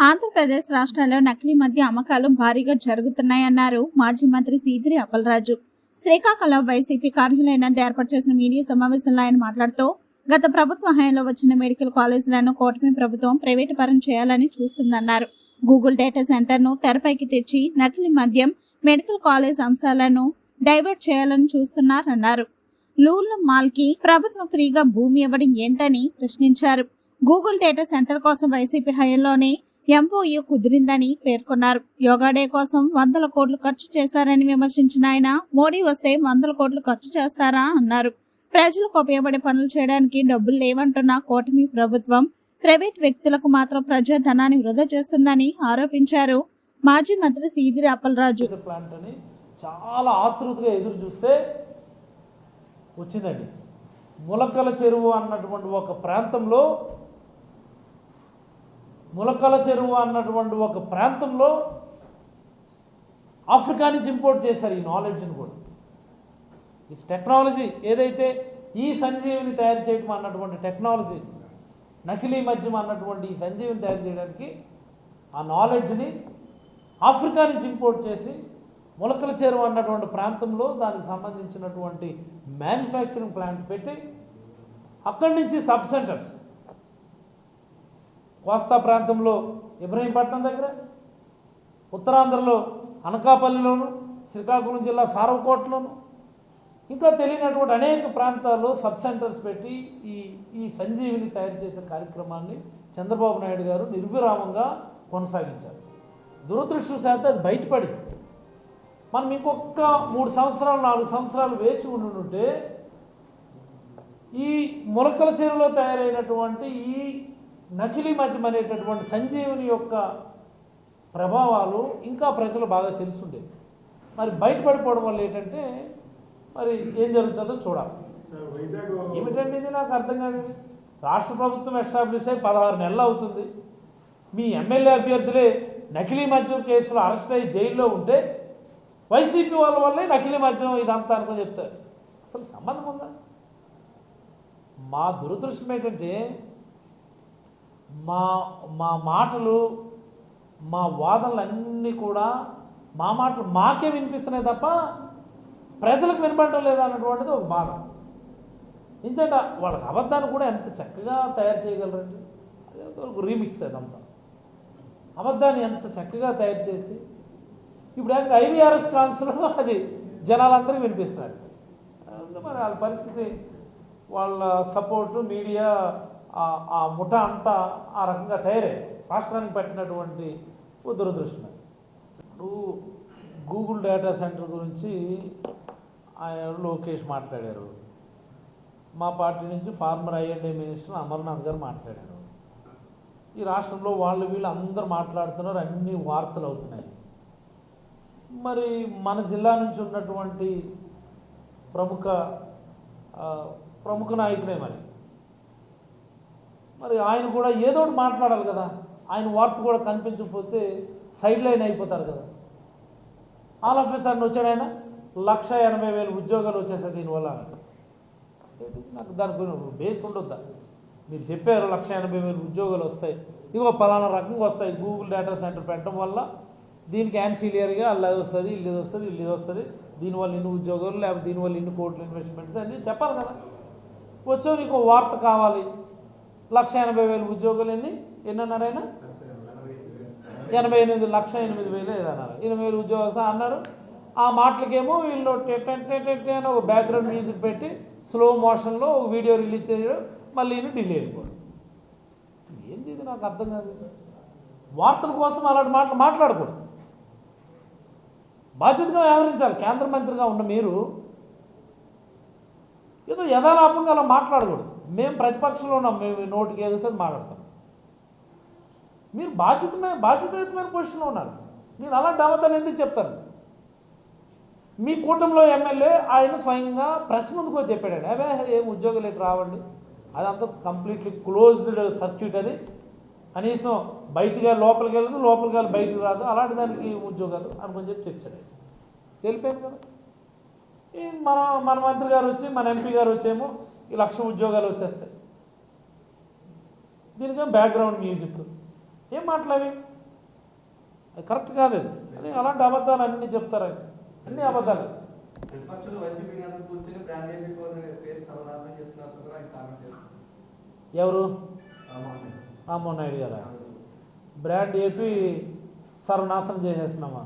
ఆంధ్రప్రదేశ్ రాష్ట్రంలో నకిలీ మద్య అమ్మకాలు భారీగా జరుగుతున్నాయన్నారు మాజీ మంత్రి సీదిరి అప్పలరాజు. శ్రీకాకుళం వైసీపీ కార్యాలయం ఏర్పాటు చేసిన మీడియా సమావేశంలో ఆయన మాట్లాడుతూ గత ప్రభుత్వ హయాంలో వచ్చిన మెడికల్ కాలేజీలను కూటమి ప్రభుత్వం ప్రైవేటు పరం చేయాలని చూస్తుందన్నారు. గూగుల్ డేటా సెంటర్ ను తెరపైకి తెచ్చి నకిలీ మద్యం, మెడికల్ కాలేజ్ అంశాలను డైవర్ట్ చేయాలని చూస్తున్నారన్నారు. లూలు మాల్ కి ప్రభుత్వం ఫ్రీగా భూమి ఇవ్వడం ఏంటని ప్రశ్నించారు. గూగుల్ డేటా సెంటర్ కోసం వైసీపీ హయాంలోనే ఎంఓయూ కుదిరిందని పేర్కొన్నారు. యోగా డే కోసం 100 కోట్లు ఖర్చు చేశారని విమర్శించిన ఆయన మోడీ వస్తే 100 కోట్లు ఖర్చు చేస్తారా అన్నారు. ప్రజలకు ఉపయోగపడే పనులు చేయడానికి డబ్బులు లేవంటున్న కూటమి ప్రభుత్వం ప్రైవేట్ వ్యక్తులకు మాత్రం ప్రజాధనాన్ని వృధా చేస్తుందని ఆరోపించారు. మాజీ మంత్రి సీదిరి అప్పలరాజు. చాలా ఆతృతగా ఎదురు చూస్తే వచ్చిందండి. ములకల చెరువు అన్నటువంటి ఒక ప్రాంతంలో ఆఫ్రికా నుంచి ఇంపోర్ట్ చేశారు ఈ నాలెడ్జ్ని కూడా. ఈ టెక్నాలజీ ఏదైతే ఈ సంజీవిని తయారు చేయడం అన్నటువంటి టెక్నాలజీ, నకిలీ మద్యం అన్నటువంటి ఈ సంజీవిని తయారు చేయడానికి ఆ నాలెడ్జ్ని ఆఫ్రికా నుంచి ఇంపోర్ట్ చేసి ములకల చెరువు అన్నటువంటి ప్రాంతంలో దానికి సంబంధించినటువంటి మ్యానుఫ్యాక్చరింగ్ ప్లాంట్ పెట్టి అక్కడి నుంచి సబ్ సెంటర్స్ కోస్తా ప్రాంతంలో ఇబ్రహీంపట్నం దగ్గర, ఉత్తరాంధ్రలో అనకాపల్లిలోను, శ్రీకాకుళం జిల్లా సారవకోటలోను, ఇంకా తెలియనటువంటి అనేక ప్రాంతాల్లో సబ్ సెంటర్స్ పెట్టి ఈ సంజీవిని తయారు చేసే కార్యక్రమాన్ని చంద్రబాబు నాయుడు గారు నిర్విరామంగా కొనసాగించారు. దురదృష్టవశాత్తు అది బయటపడింది. మనం ఇంకొక 3 సంవత్సరాలు 4 సంవత్సరాలు వేచి ఉండుంటే ఈ ములకల చెరువులో తయారైనటువంటి ఈ నకిలీ మద్యం అనేటటువంటి సంజీవిని యొక్క ప్రభావాలు ఇంకా ప్రజలు బాగా తెలుసుండేవి. మరి బయటపడిపోవడం వల్ల ఏంటంటే మరి ఏం జరుగుతుందో చూడాలి. ఏమిటంటే ఇది నాకు అర్థం కాదు. రాష్ట్ర ప్రభుత్వం ఎస్టాబ్లిష్ అయ్యి 16 నెలలు అవుతుంది. మీ ఎమ్మెల్యే అభ్యర్థులే నకిలీ మద్యం కేసులో అరెస్ట్ అయ్యి జైల్లో ఉంటే వైసీపీ వాళ్ళ వల్లే నకిలీ మద్యం ఇదంతా అనుకుని చెప్తారు. అసలు సంబంధం ఉందా? మా దురదృష్టం ఏంటంటే మా మాటలు, మా వాదనలన్నీ కూడా మా మాటలు మాకే వినిపిస్తున్నాయి తప్ప ప్రజలకు వినపడటం లేదా అన్నటువంటిది ఒక బాధ. ఇంచేట వాళ్ళకి అబద్ధాన్ని కూడా ఎంత చక్కగా తయారు చేయగలరండి. అదే రీమిక్స్ అదంతా. అబద్ధాన్ని ఎంత చక్కగా తయారు చేసి ఇప్పుడు ఐవీఆర్ఎస్ కాన్ఫరెన్స్లో అది జనాలందరికీ వినిపిస్తున్నారు. మరి వాళ్ళ పరిస్థితి, వాళ్ళ సపోర్టు, మీడియా, ఆ ముఠా అంతా ఆ రకంగా తయారై రాష్ట్రానికి పట్టినటువంటి దురదృష్టం. ఇప్పుడు గూగుల్ డేటా సెంటర్ గురించి ఆయన లోకేష్ మాట్లాడారు. మా పార్టీ నుంచి ఫార్మర్ ఐఎండ్ఏ మినిస్టర్ అమర్నాథ్ గారు మాట్లాడారు. ఈ రాష్ట్రంలో వీళ్ళు అందరూ మాట్లాడుతున్నారు, అన్ని వార్తలు అవుతున్నాయి. మరి మన జిల్లా నుంచి ఉన్నటువంటి ప్రముఖ నాయకుడే మరి ఆయన కూడా ఏదో ఒకటి మాట్లాడాలి కదా. ఆయన వార్త కూడా కనిపించకపోతే సైడ్ లైన్ అయిపోతారు కదా. ఆల్ ఆఫ్ ఎ సడన్ వచ్చాడు ఆయన 1,80,000 ఉద్యోగాలు వచ్చేసాయి దీనివల్ల. నాకు దానికి బేస్ ఉండొద్దా? మీరు చెప్పారు 1,80,000 ఉద్యోగాలు వస్తాయి, ఇదిగో పలానా రకంగా వస్తాయి గూగుల్ డేటా సెంటర్ పెట్టడం వల్ల, దీనికి యాన్సిలియర్గా అలా వస్తుంది, ఇల్లు వస్తుంది, ఇల్లు వస్తుంది, దీనివల్ల ఇన్ని ఉద్యోగాలు, లేకపోతే దీనివల్ల ఇన్ని కోట్ల ఇన్వెస్ట్మెంట్స్ అన్నీ చెప్పాలి కదా. వచ్చావు నీకు వార్త కావాలి. 1,80,000 ఉద్యోగాలు ఎన్ని అన్నారు ఆయన? 88 1,08,000 ఏదన్నారు. 8,000 ఉద్యోగాలు అన్నారు. ఆ మాటలకేమో వీళ్ళు అని ఒక బ్యాక్గ్రౌండ్ మ్యూజిక్ పెట్టి స్లో మోషన్లో ఒక వీడియో రిలీజ్ చేయడం, మళ్ళీ ఢిల్లీ వెళ్ళిపోవడం. ఏంది ఇది? నాకు అర్థం కాదు. వార్తల కోసం అలాంటి మాటలు మాట్లాడకూడదు. బాధ్యతగా వ్యవహరించాలి. కేంద్ర మంత్రిగా ఉన్న మీరు ఏదో యథాలాపంగా అలా మాట్లాడకూడదు. మేము ప్రతిపక్షంలో ఉన్నాం, మేము నోటికి ఏదో మాట్లాడతాం. మీరు బాధ్యతాయుతమైన పొజిషన్లో ఉన్నారు. నేను అలాంటి అబద్ధాలు ఎందుకు చెప్తాను? మీ కూటమిలో ఎమ్మెల్యే ఆయన స్వయంగా ప్రెస్ ముందుకు వచ్చి చెప్పాడండి, అవే ఏం ఉద్యోగాలు ఎటు రావండి, అదంతా కంప్లీట్లీ క్లోజ్డ్ సర్క్యూట్, అది కనీసం బయటికి లోపలికి వెళ్ళదు, లోపలికి వెళ్ళి బయటికి రాదు, అలాంటి దానికి ఉద్యోగాలు అనుకొని చెప్పాడు. తెలిపాను కదా. మన మంత్రి గారు వచ్చి, మన ఎంపీ గారు వచ్చేమో ఈ 1,00,000 ఉద్యోగాలు వచ్చేస్తాయి. దీనికేం బ్యాక్గ్రౌండ్ మ్యూజిక్, ఏం మాట్లాడి అది కరెక్ట్ కాదు అది. అని అలాంటి అబద్ధాలు అన్నీ చెప్తారు, అన్ని అబద్ధాలు. ప్రతిపక్షాలు వైసీపీ నేతలు కూర్చొని బ్రాండ్ ఏపీ పేరు సర్వనాశనం చేస్తున్నారు కూడా ఆయన కామెంట్ చేస్తున్నారు. ఎవరు? రామ్మోహన్ నాయుడు గారా? బ్రాండ్ ఏపీ సర్వనాశనం చేసేస్తున్నామా?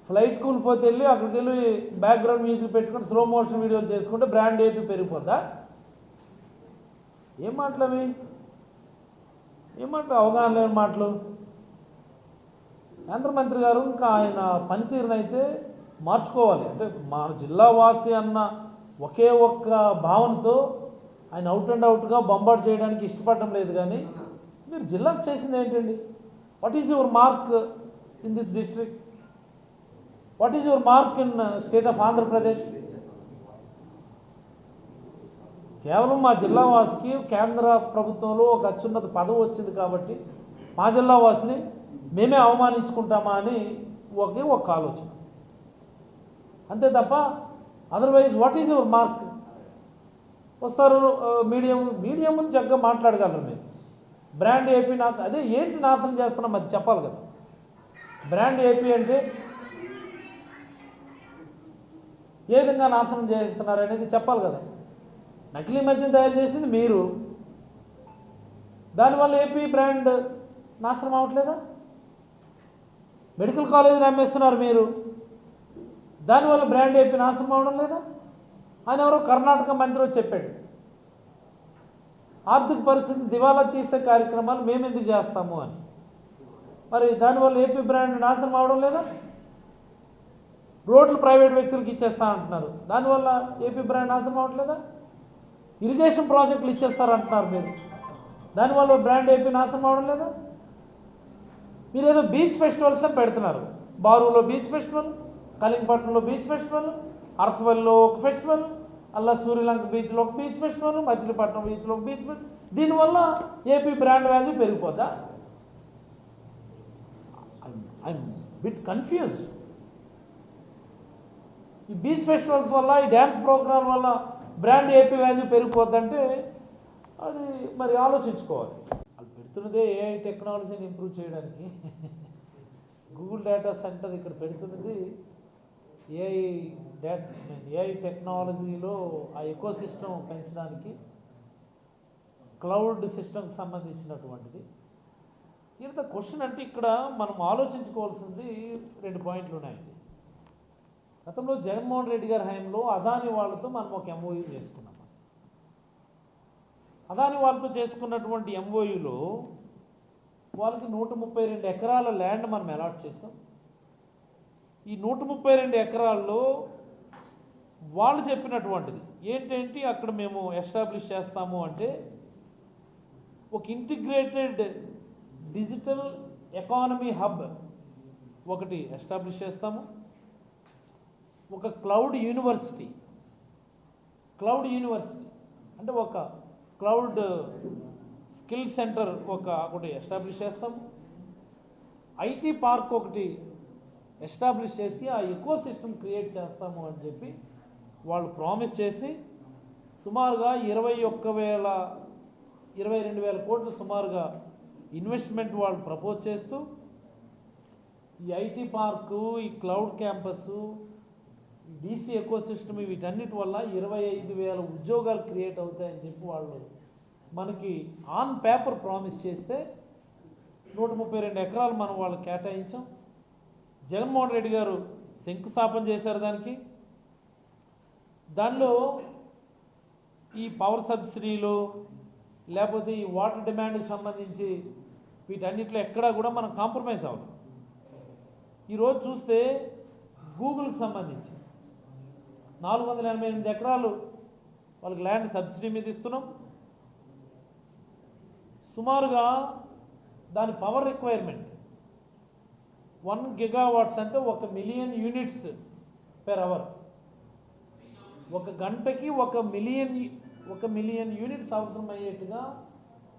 ఫ్లైట్ కూలిపోతే వెళ్ళి అక్కడికి వెళ్ళి బ్యాక్గ్రౌండ్ మ్యూజిక్ పెట్టుకుని స్లో మోషన్ వీడియోలు చేసుకుంటే బ్రాండ్ ఏపీ పెరిగిపోద్దా? ఏం మాటలు అవి? ఏం మాటలు? అవగాహన లేని మాటలు. కేంద్ర మంత్రి గారు ఇంకా ఆయన పనితీరునైతే మార్చుకోవాలి. అంటే మా జిల్లా వాసి అన్న ఒకే ఒక్క భావనతో ఆయన అవుట్ అండ్ అవుట్గా బొంబార్డ్ చేయడానికి ఇష్టపడడం లేదు. కానీ మీరు జిల్లాకు చేసింది ఏంటండి? What is your mark in this district? What is your mark in state of Andhra Pradesh? కేవలం మా జిల్లా వాసికి కేంద్ర ప్రభుత్వంలో ఒక అత్యున్నత పదవి వచ్చింది కాబట్టి మా జిల్లా వాసిని మేమే అవమానించుకుంటామా అని ఒకే ఒక ఆలోచన, అంతే తప్ప otherwise what is your mark? వస్తారు మీడియా ముందు చక్కగా మాట్లాడగలరు. మీరు బ్రాండ్ ఏపీ అదే ఏంటి నాశనం చేస్తున్నాం అది చెప్పాలి కదా. బ్రాండ్ ఏపీ అంటే ఏ విధంగా నాశనం చేస్తున్నారు అనేది చెప్పాలి కదా. నకిలీ మద్యం తయారు చేసింది మీరు, దానివల్ల ఏపీ బ్రాండ్ నాశనం అవ్వట్లేదా? మెడికల్ కాలేజీని అమ్మేస్తున్నారు మీరు, దానివల్ల బ్రాండ్ ఏపీ నాశనం అవడం లేదా? ఆయన ఎవరో కర్ణాటక మంత్రి వచ్చి చెప్పాడు, ఆర్థిక పరిస్థితిని దివాలా తీసే కార్యక్రమాలు మేము ఎందుకు చేస్తాము అని. మరి దానివల్ల ఏపీ బ్రాండ్ నాశనం అవడం లేదా? రోడ్లు ప్రైవేట్ వ్యక్తులకు ఇచ్చేస్తా అంటున్నారు, దానివల్ల ఏపీ బ్రాండ్ నాశనం అవ్వట్లేదా? ఇరిగేషన్ ప్రాజెక్టులు ఇచ్చేస్తారంటున్నారు మీరు, దానివల్ల బ్రాండ్ ఏపీ నాశనం అవడం లేదా? మీరు ఏదో బీచ్ ఫెస్టివల్స్ అని పెడుతున్నారు. బారులో బీచ్ ఫెస్టివల్, కలింగపట్నంలో బీచ్ ఫెస్టివల్, అరసవల్లిలో ఒక ఫెస్టివల్, అలా సూర్యలంక బీచ్లో ఒక బీచ్ ఫెస్టివల్, మచిలీపట్నం బీచ్లో ఒక బీచ్ ఫెస్టివల్. దీనివల్ల ఏపీ బ్రాండ్ వాల్యూ పెరిగిపోద్దా? I'm bit confused. ఈ బీచ్ ఫెస్టివల్స్ వల్ల, ఈ డ్యాన్స్ ప్రోగ్రాం వల్ల బ్రాండ్ ఏపీ వాల్యూ పెరిగిపోద్దంటే అది మరి ఆలోచించుకోవాలి. వాళ్ళు పెడుతున్నదే ఏఐ టెక్నాలజీని ఇంప్రూవ్ చేయడానికి. గూగుల్ డేటా సెంటర్ ఇక్కడ పెడుతున్నది ఏఐ టెక్నాలజీలో ఆ ఎకో సిస్టమ్ పెంచడానికి, క్లౌడ్ సిస్టమ్కి సంబంధించినటువంటిది. ఇంత క్వశ్చన్ అంటే ఇక్కడ మనం ఆలోచించుకోవాల్సింది 2 పాయింట్లు ఉన్నాయండి. గతంలో జగన్మోహన్ రెడ్డి గారి హయాంలో అదాని వాళ్ళతో మనం ఒక ఎంఓయూ చేసుకున్నాం. అదాని వాళ్ళతో చేసుకున్నటువంటి ఎంఓయూలో వాళ్ళకి 132 ఎకరాల ల్యాండ్ మనం అలాట్ చేస్తాం. ఈ 132 ఎకరాల్లో వాళ్ళు చెప్పినటువంటిది ఏంటంటే అక్కడ మేము ఎస్టాబ్లిష్ చేస్తాము అంటే ఒక ఇంటిగ్రేటెడ్ డిజిటల్ ఎకానమీ హబ్ ఒకటి ఎస్టాబ్లిష్ చేస్తాము, ఒక క్లౌడ్ యూనివర్సిటీ అంటే ఒక క్లౌడ్ స్కిల్ సెంటర్ ఒకటి ఎస్టాబ్లిష్ చేస్తాము, ఐటీ పార్క్ ఒకటి ఎస్టాబ్లిష్ చేసి ఆ ఎకో సిస్టమ్ క్రియేట్ చేస్తాము అని చెప్పి వాళ్ళు ప్రామిస్ చేసి సుమారుగా 22,000 కోట్లు సుమారుగా ఇన్వెస్ట్మెంట్ వాళ్ళు ప్రపోజ్ చేస్తూ ఈ ఐటీ పార్కు, ఈ క్లౌడ్ క్యాంపస్సు, డీసీ ఎకో సిస్టమ్ వీటన్నిటి వల్ల 25,000 ఉద్యోగాలు క్రియేట్ అవుతాయని చెప్పి వాళ్ళు మనకి ఆన్ పేపర్ ప్రామిస్ చేస్తే 132 ఎకరాలు మనం వాళ్ళకి కేటాయించాం. జగన్మోహన్ రెడ్డి గారు శంకుస్థాపన చేశారు దానికి. దానిలో ఈ పవర్ సబ్సిడీలు లేకపోతే ఈ వాటర్ డిమాండ్కి సంబంధించి వీటన్నిటిలో ఎక్కడా కూడా మనం కాంప్రమైజ్ అవ్వదు. ఈరోజు చూస్తే గూగుల్కి సంబంధించి 488 ఎకరాలు వాళ్ళకి ల్యాండ్ సబ్సిడీ మీద ఇస్తున్నాం. సుమారుగా దాని పవర్ రిక్వైర్మెంట్ 1 గిగావాట్స్ అంటే 1 మిలియన్ యూనిట్స్ పెర్ అవర్. ఒక గంటకి 1 మిలియన్ యూనిట్స్ అవసరం అయ్యేట్టుగా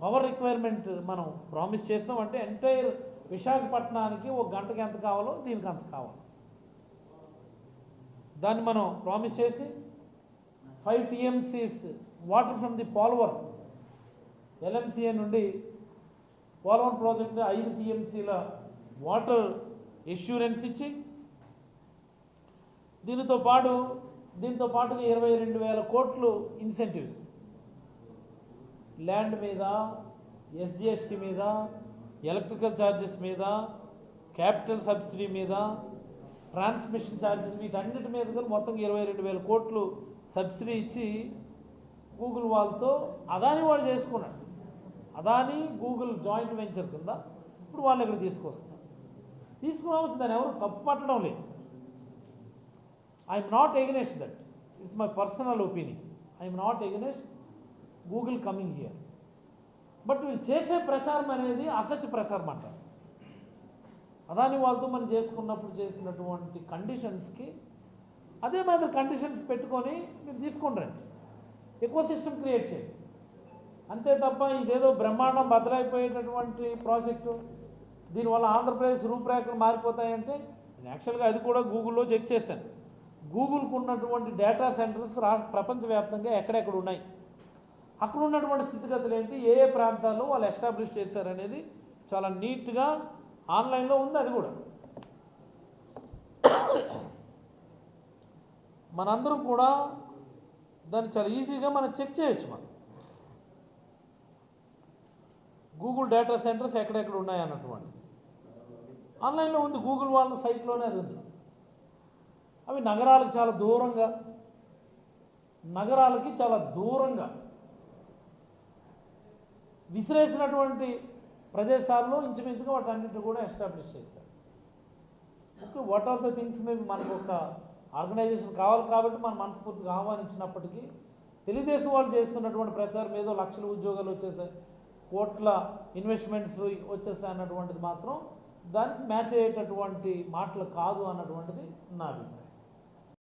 పవర్ రిక్వైర్మెంట్ మనం ప్రామిస్ చేస్తాం. అంటే ఎంటైర్ విశాఖపట్నానికి ఒక గంటకి ఎంత కావాలో దీనికి అంత కావాలి. దాన్ని మనం ప్రామిస్ చేసి 5 TMCs water from the Polavaram LMCA నుండి పోలవరం ప్రాజెక్టు 5 టీఎంసీల వాటర్ ఎష్యూరెన్స్ ఇచ్చి దీంతో పాటుగా 22,000 కోట్లు ఇన్సెంటివ్స్ ల్యాండ్ మీద, ఎస్జిఎస్టీ మీద, ఎలక్ట్రికల్ ఛార్జెస్ మీద, క్యాపిటల్ సబ్సిడీ మీద, ట్రాన్స్మిషన్ ఛార్జెస్ వీటన్నిటి మీద కూడా మొత్తం 22,000 కోట్లు సబ్సిడీ ఇచ్చి గూగుల్ వాళ్ళతో అదాని వాడు చేసుకున్నాడు. అదాని గూగుల్ జాయింట్ వెంచర్ కింద ఇప్పుడు వాళ్ళు ఇక్కడ తీసుకురావచ్చు. దాన్ని ఎవరు తప్పు పట్టడం లేదు. I'm not against that. It's my personal opinion. I'm not against Google coming here. But వీళ్ళు చేసే ప్రచారం అనేది అసత్య ప్రచారం అంటారు. అదాని వాళ్ళతో మనం చేసుకున్నప్పుడు చేసినటువంటి కండిషన్స్కి అదే మాదిరి కండిషన్స్ పెట్టుకొని మీరు తీసుకొని ఎకో సిస్టమ్ క్రియేట్ చేయండి. అంతే తప్ప ఇదేదో బ్రహ్మాండం బదలైపోయేటటువంటి ప్రాజెక్టు, దీనివల్ల ఆంధ్రప్రదేశ్ రూపురేఖలు మారిపోతాయంటే నేను యాక్చువల్గా అది కూడా గూగుల్లో చెక్ చేశాను. గూగుల్కు ఉన్నటువంటి డేటా సెంటర్స్ ప్రపంచవ్యాప్తంగా ఎక్కడెక్కడ ఉన్నాయి, అక్కడ ఉన్నటువంటి స్థితిగతులు ఏంటి, ఏ ఏ ప్రాంతాల్లో వాళ్ళు ఎస్టాబ్లిష్ చేశారనేది చాలా నీట్గా ఆన్లైన్లో ఉంది. అది కూడా మనందరం కూడా దాన్ని చాలా ఈజీగా మనం చెక్ చేయొచ్చు. మనం గూగుల్ డేటా సెంటర్స్ ఎక్కడెక్కడ ఉన్నాయి అన్నటువంటి ఆన్లైన్లో ఉంది. గూగుల్ వాళ్ళ సైట్లోనే అది ఉంది. అవి నగరాలకి చాలా దూరంగా విసిరేసినటువంటి ప్రదేశాల్లో ఇంచుమించుగా వాటన్నిటిని కూడా ఎస్టాబ్లిష్ చేశారు. Okay, what are the things మేము మనకు ఒక ఆర్గనైజేషన్ కావాలి కాబట్టి మనం మనస్ఫూర్తిగా ఆహ్వానించినప్పటికీ తెలుగుదేశం వాళ్ళు చేస్తున్నటువంటి ప్రచారం ఏదో లక్షల ఉద్యోగాలు వచ్చేసాయి, కోట్ల ఇన్వెస్ట్మెంట్స్ వచ్చేస్తాయి అన్నటువంటిది మాత్రం దానికి మ్యాచ్ అయ్యేటటువంటి మాటలు కాదు అన్నటువంటిది నా అభిప్రాయం.